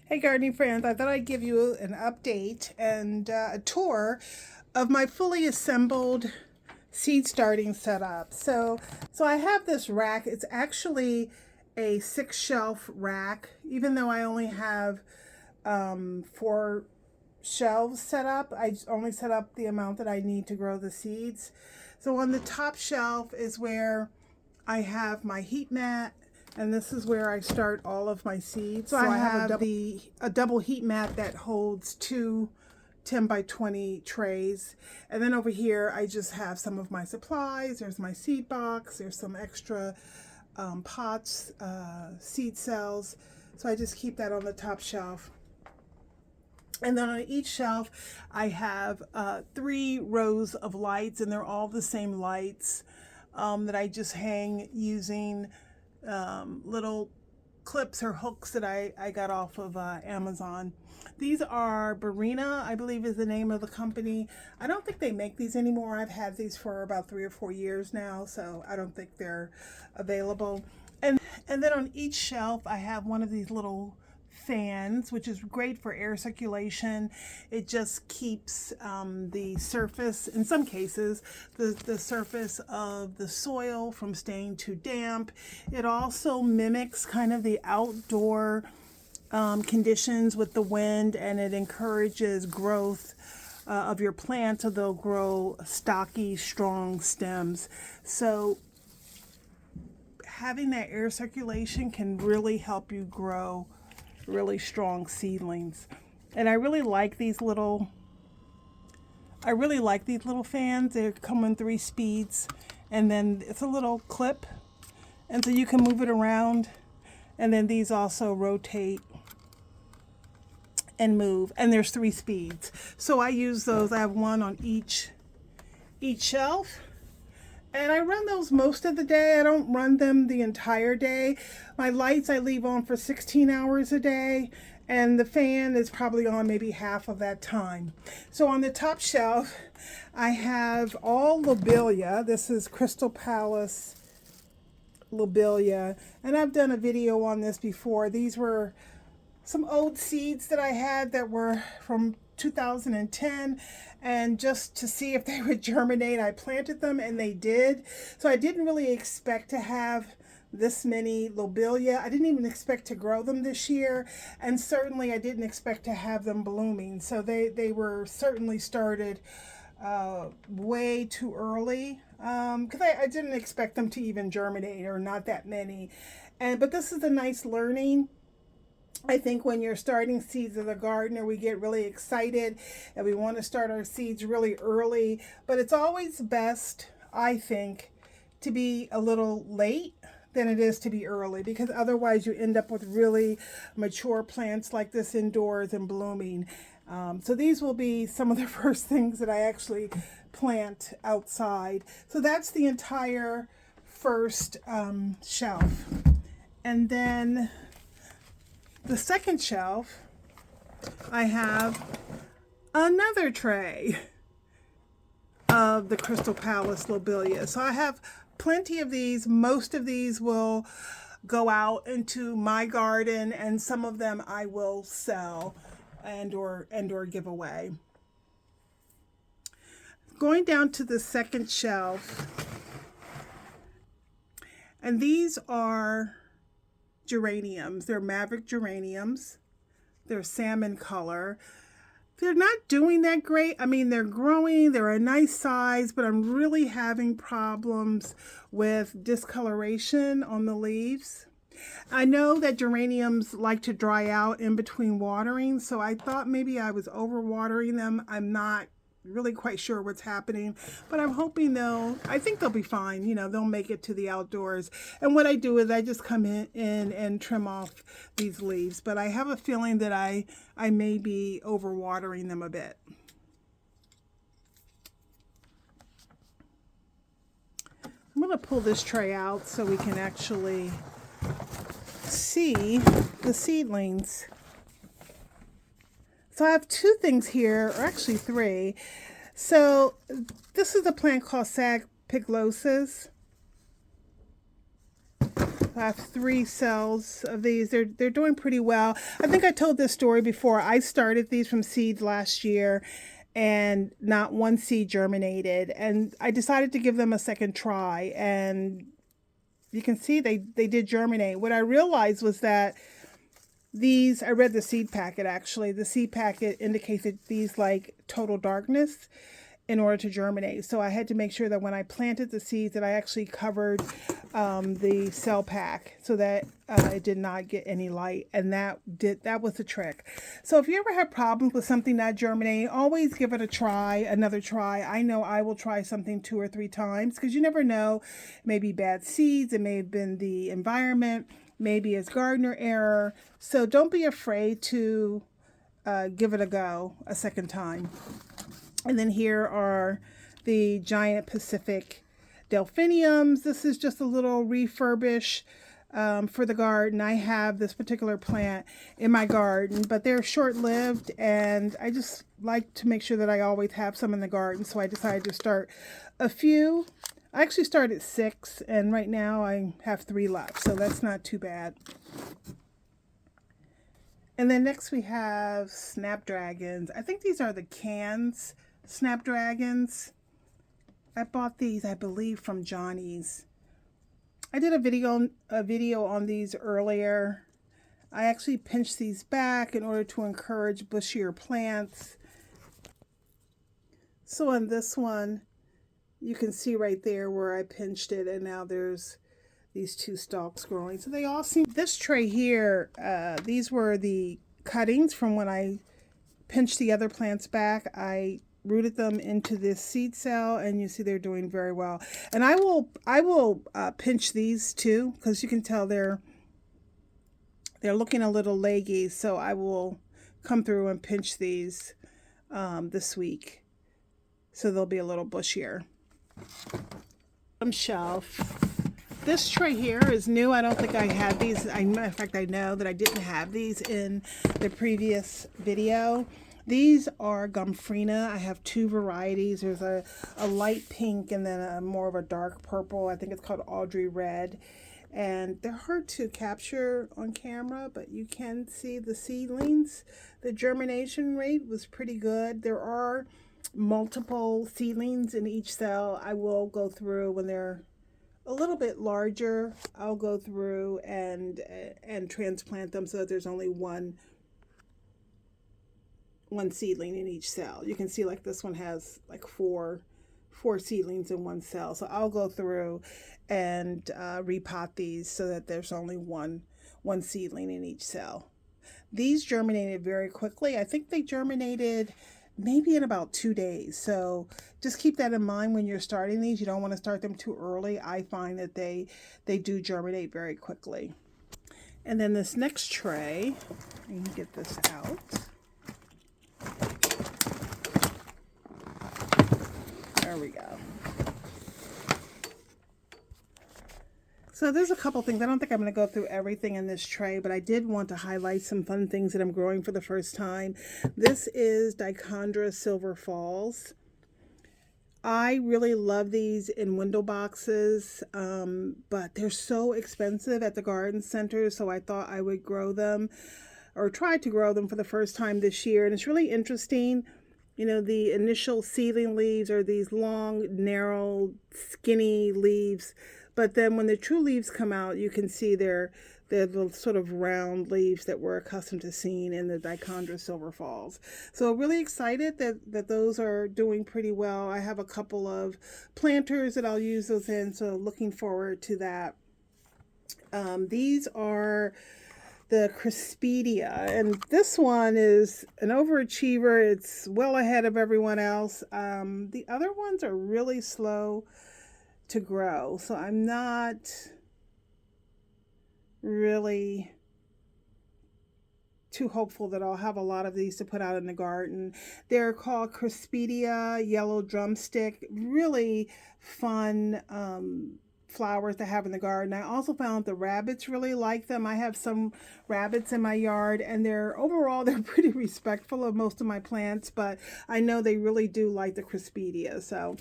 Hey gardening friends, I thought I'd give you an update and a tour of my fully assembled seed starting setup. So I have this rack. It's actually a 6-shelf rack, even though I only have 4 shelves set up. I only set up the amount that I need to grow the seeds. So on the top shelf is where I have my heat mat, and this is where I start all of my seeds. So I have a double heat mat that holds 2 10 by 20 trays. And then over here, I just have some of my supplies. There's my seed box. There's some extra pots, seed cells. So I just keep that on the top shelf. And then on each shelf, I have 3 rows of lights, and they're all the same lights that I just hang using little clips or hooks that I got off of Amazon. These are Barina, I believe is the name of the company. I don't think they make these anymore. I've had these for about 3 or 4 years now, so I don't think they're available. And then on each shelf, I have one of these little fans, which is great for air circulation. It just keeps the surface, in some cases, the surface of the soil from staying too damp. It also mimics kind of the outdoor conditions with the wind, and it encourages growth of your plants, so they'll grow stocky, strong stems. So having that air circulation can really help you grow really strong seedlings. And I really like these little fans. They come in 3 speeds, and then it's a little clip, and so you can move it around, and then these also rotate and move, and there's 3 speeds. So I use those. I have one on each shelf. And I run those most of the day. I don't run them the entire day. My lights I leave on for 16 hours a day, and the fan is probably on maybe half of that time. So on the top shelf, I have all lobelia. This is Crystal Palace lobelia, and I've done a video on this before. These were some old seeds that I had that were from 2010, and just to see if they would germinate, I planted them, and they did. So I didn't really expect to have this many lobelia. I didn't even expect to grow them this year, and certainly I didn't expect to have them blooming. So they were certainly started way too early, because I didn't expect them to even germinate, or not that many. But this is a nice learning. I think when you're starting seeds as a gardener, we get really excited and we want to start our seeds really early. But it's always best, I think, to be a little late than it is to be early, because otherwise you end up with really mature plants like this indoors and blooming. So these will be some of the first things that I actually plant outside. So that's the entire first shelf. And then the second shelf, I have another tray of the Crystal Palace lobelia. So I have plenty of these. Most of these will go out into my garden, and some of them I will sell and or give away. Going down to the second shelf, and these are geraniums. They're Maverick geraniums. They're salmon color. They're not doing that great. I mean, they're growing, they're a nice size, but I'm really having problems with discoloration on the leaves. I know that geraniums like to dry out in between watering, so I thought maybe I was overwatering them. I'm not really quite sure what's happening, but I'm hoping I think they'll be fine. You know, they'll make it to the outdoors. And what I do is I just come in and trim off these leaves, but I have a feeling that I may be overwatering them a bit. I'm going to pull this tray out so we can actually see the seedlings. So I have 2 things here, or actually 3. So this is a plant called Sag piglosus. I have 3 cells of these. They're doing pretty well. I think I told this story before. I started these from seeds last year and not one seed germinated, and I decided to give them a second try, and you can see they did germinate. What I realized was that these, I read the seed packet actually. The seed packet indicates that these like total darkness in order to germinate. So I had to make sure that when I planted the seeds that I actually covered the cell pack so that it did not get any light, and that was the trick. So if you ever have problems with something not germinating, always give it a try, another try. I know I will try something 2 or 3 times because you never know. Maybe bad seeds, it may have been the environment, maybe it's gardener error. So don't be afraid to give it a go a second time. And then here are the giant Pacific delphiniums. This is just a little refurbish for the garden. I have this particular plant in my garden, but they're short-lived, and I just like to make sure that I always have some in the garden. So I decided to start a few. I actually started 6, and right now I have 3 left, so that's not too bad. And then next we have snapdragons. I think these are the cans snapdragons. I bought these, I believe, from Johnny's. I did a video on these earlier. I actually pinched these back in order to encourage bushier plants. So on this one, you can see right there where I pinched it, and now there's these 2 stalks growing. So they all seem, this tray here, these were the cuttings from when I pinched the other plants back. I rooted them into this seed cell, and you see they're doing very well. And I will pinch these too, because you can tell they're looking a little leggy. So I will come through and pinch these this week, so they'll be a little bushier. Shelf. This tray here is new. I don't think I had these. In fact, I know that I didn't have these in the previous video. These are Gomphrena. I have 2 varieties. There's a light pink and then a more of a dark purple. I think it's called Audrey Red. And they're hard to capture on camera, but you can see the seedlings. The germination rate was pretty good. There are multiple seedlings in each cell. I will go through when they're a little bit larger. I'll go through and transplant them so that there's only one seedling in each cell. You can see like this one has like four seedlings in one cell. So I'll go through and repot these so that there's only one seedling in each cell. These germinated very quickly. I think they germinated maybe in about 2 days. So just keep that in mind when you're starting these. You don't want to start them too early. I find that they do germinate very quickly. And then this next tray, I can get this out. There we go. So there's a couple things. I don't think I'm going to go through everything in this tray, but I did want to highlight some fun things that I'm growing for the first time. This is Dichondra Silver Falls. I really love these in window boxes, but they're so expensive at the garden center, so I thought I would grow them, or try to grow them for the first time this year. And it's really interesting. You know, the initial seedling leaves are these long, narrow, skinny leaves. But then when the true leaves come out, you can see they're the sort of round leaves that we're accustomed to seeing in the Dichondra Silver Falls. So really excited that those are doing pretty well. I have a couple of planters that I'll use those in, so looking forward to that. These are the Crispidia, and this one is an overachiever. It's well ahead of everyone else. The other ones are really slow to grow, so I'm not really too hopeful that I'll have a lot of these to put out in the garden. They're called Crispidia Yellow Drumstick. Really fun flowers to have in the garden. I also found the rabbits really like them. I have some rabbits in my yard, and overall they're pretty respectful of most of my plants, but I know they really do like the Crispidia, so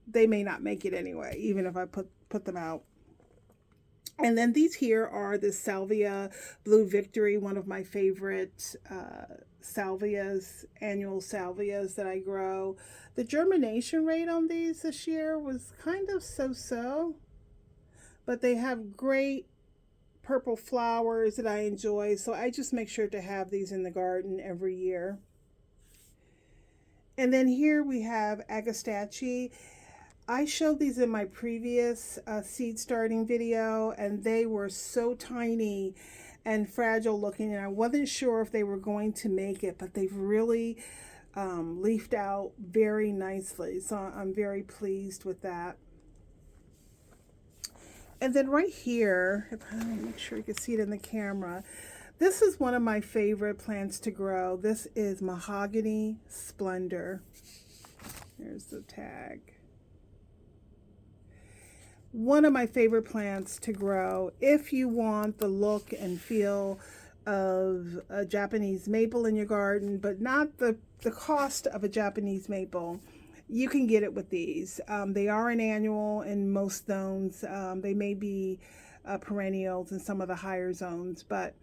they may not make it anyway, even if I put them out. And then these here are the Salvia Blue Victory, one of my favorite salvias, annual salvias that I grow. The germination rate on these this year was kind of so-so, but they have great purple flowers that I enjoy, so I just make sure to have these in the garden every year. And then here we have Agastache. I showed these in my previous seed starting video, and they were so tiny and fragile looking, and I wasn't sure if they were going to make it, but they've really leafed out very nicely, so I'm very pleased with that. And then right here, if I make sure you can see it in the camera, this is one of my favorite plants to grow. This is Mahogany Splendor. There's the tag. One of my favorite plants to grow if you want the look and feel of a Japanese maple in your garden, but not the cost of a Japanese maple. You can get it with these. They are an annual in most zones. They may be perennials in some of the higher zones, but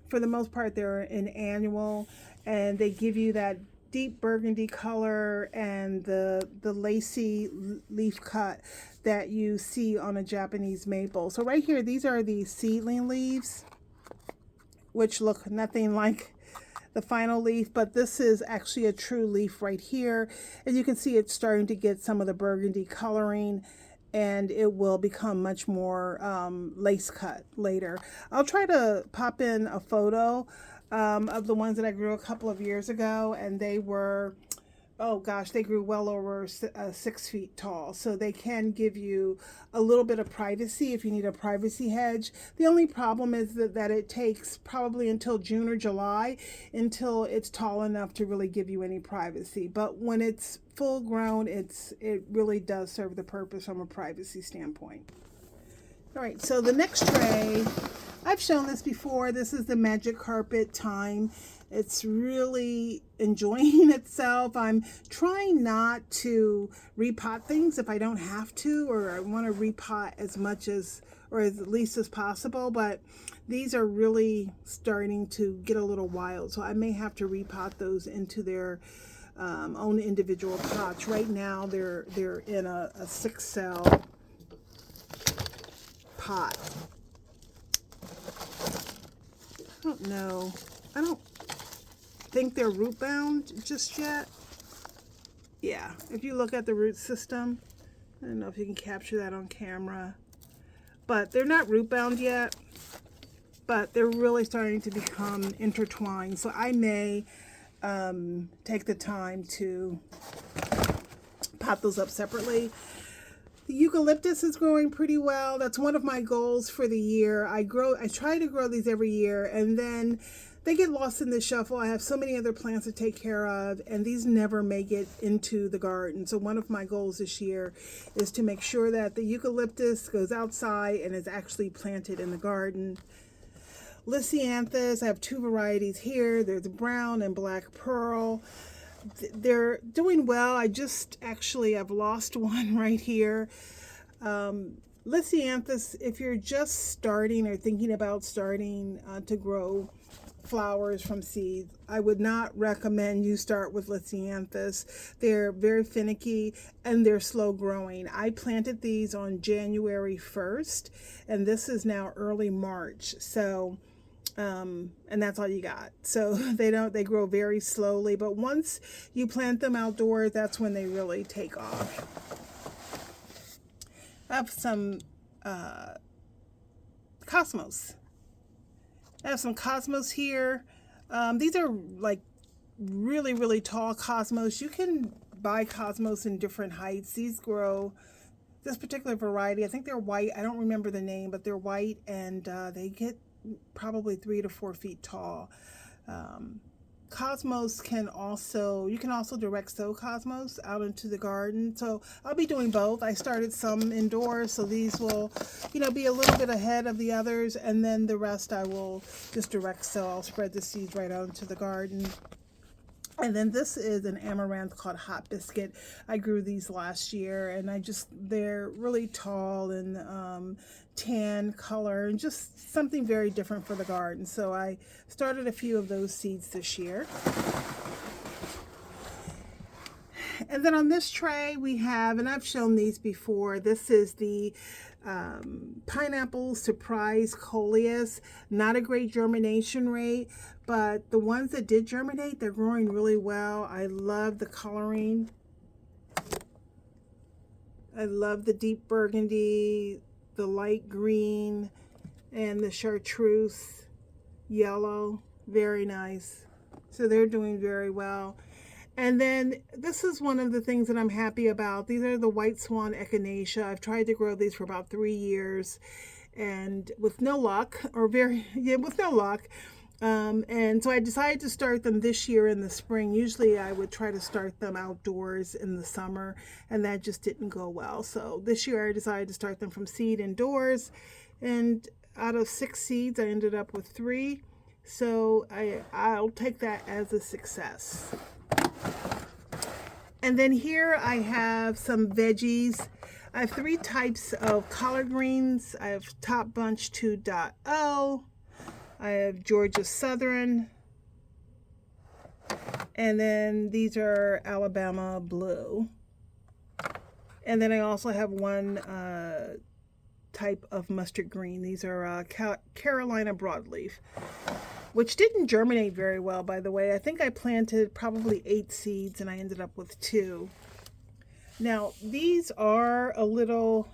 for the most part, they're an annual, and they give you that deep burgundy color and the lacy leaf cut that you see on a Japanese maple. So right here, these are the seedling leaves, which look nothing like the final leaf, but this is actually a true leaf right here. And you can see it's starting to get some of the burgundy coloring, and it will become much more lace cut later. I'll try to pop in a photo of the ones that I grew a couple of years ago, and they were, oh gosh, they grew well over 6 feet tall. So they can give you a little bit of privacy if you need a privacy hedge. The only problem is that it takes probably until June or July until it's tall enough to really give you any privacy. But when it's full grown, it really does serve the purpose from a privacy standpoint. All right, so the next tray, I've shown this before. This is the Magic Carpet Thyme. It's really enjoying itself. I'm trying not to repot things if I don't have to, or I want to repot as much as, or as least as possible, but these are really starting to get a little wild, so I may have to repot those into their own individual pots. Right now they're in a 6-cell pot. I don't know. I don't think they're root bound just yet. Yeah, if you look at the root system, I don't know if you can capture that on camera, but they're not root bound yet, but they're really starting to become intertwined. So I may take the time to pot those up separately. The eucalyptus is growing pretty well. That's one of my goals for the year. I try to grow these every year, and then they get lost in the shuffle. I have so many other plants to take care of, and these never make it into the garden. So one of my goals this year is to make sure that the eucalyptus goes outside and is actually planted in the garden. Lisianthus, I have 2 varieties here. There's brown and black pearl. They're doing well. I've lost one right here. Lisianthus, if you're just starting or thinking about starting to grow flowers from seeds, I would not recommend you start with Lisianthus. They're very finicky and they're slow growing. I planted these on January 1st, and this is now early March. So and that's all you got. So they grow very slowly, but once you plant them outdoors, that's when they really take off. I have some cosmos. I have some cosmos here. These are like really tall cosmos. You can buy cosmos in different heights. These grow, this particular variety, I think they're white. I don't remember the name, but they're white, and they get probably 3 to 4 feet tall. Cosmos you can also direct sow cosmos out into the garden. So I'll be doing both. I started some indoors, so these will, be a little bit ahead of the others, and then the rest I will just direct sow. I'll spread the seeds right out into the garden. And then this is an amaranth called Hot Biscuit. I grew these last year, and they're really tall and tan color, and just something very different for the garden. So I started a few of those seeds this year. And then on this tray we have, and I've shown these before, this is the pineapple surprise coleus. Not a great germination rate, but the ones that did germinate, they're growing really well. I love the coloring. I love the deep burgundy, the light green, and the chartreuse yellow. Very nice. So they're doing very well. And then this is one of the things that I'm happy about. These are the white swan echinacea. I've tried to grow these for about 3 years, and with no luck, with no luck. And so I decided to start them this year in the spring. Usually I would try to start them outdoors in the summer, and that just didn't go well. So this year I decided to start them from seed indoors, and out of 6 seeds I ended up with 3. So I'll take that as a success. And then here I have some veggies. I have 3 types of collard greens. I have Top Bunch 2.0. I have Georgia Southern. And then these are Alabama Blue. And then I also have one type of mustard green. These are Carolina Broadleaf, which didn't germinate very well, by the way. I think I planted probably 8 seeds and I ended up with 2. Now, these are a little,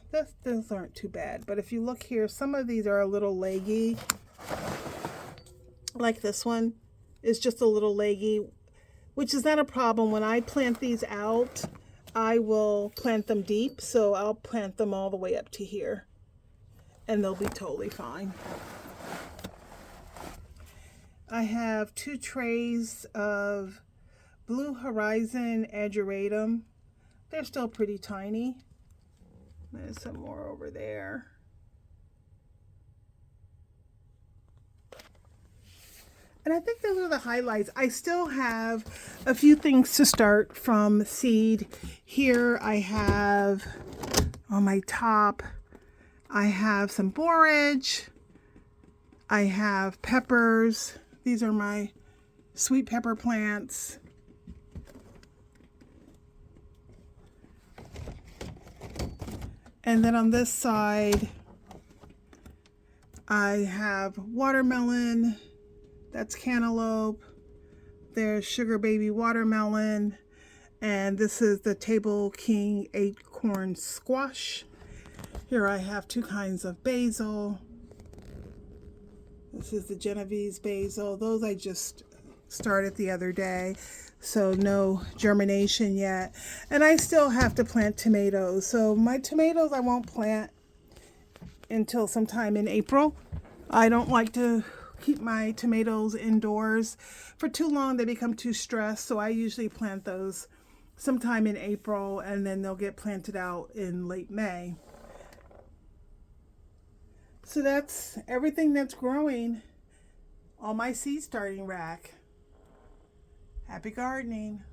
those aren't too bad, but if you look here, some of these are a little leggy. Like this one is just a little leggy, which is not a problem. When I plant these out, I will plant them deep, so I'll plant them all the way up to here, and they'll be totally fine. I have 2 trays of Blue Horizon Ageratum. They're still pretty tiny. There's some more over there. And I think those are the highlights. I still have a few things to start from seed. Here I have, on my top, I have some borage. I have peppers. These are my sweet pepper plants. And then on this side, I have watermelon. That's cantaloupe. There's sugar baby watermelon. And this is the Table King acorn squash. Here I have 2 kinds of basil. This is the Genovese basil. Those I just started the other day, so no germination yet. And I still have to plant tomatoes. So my tomatoes I won't plant until sometime in April. I don't like to keep my tomatoes indoors for too long. They become too stressed. So I usually plant those sometime in April, and then they'll get planted out in late May. So that's everything that's growing on my seed starting rack. Happy gardening.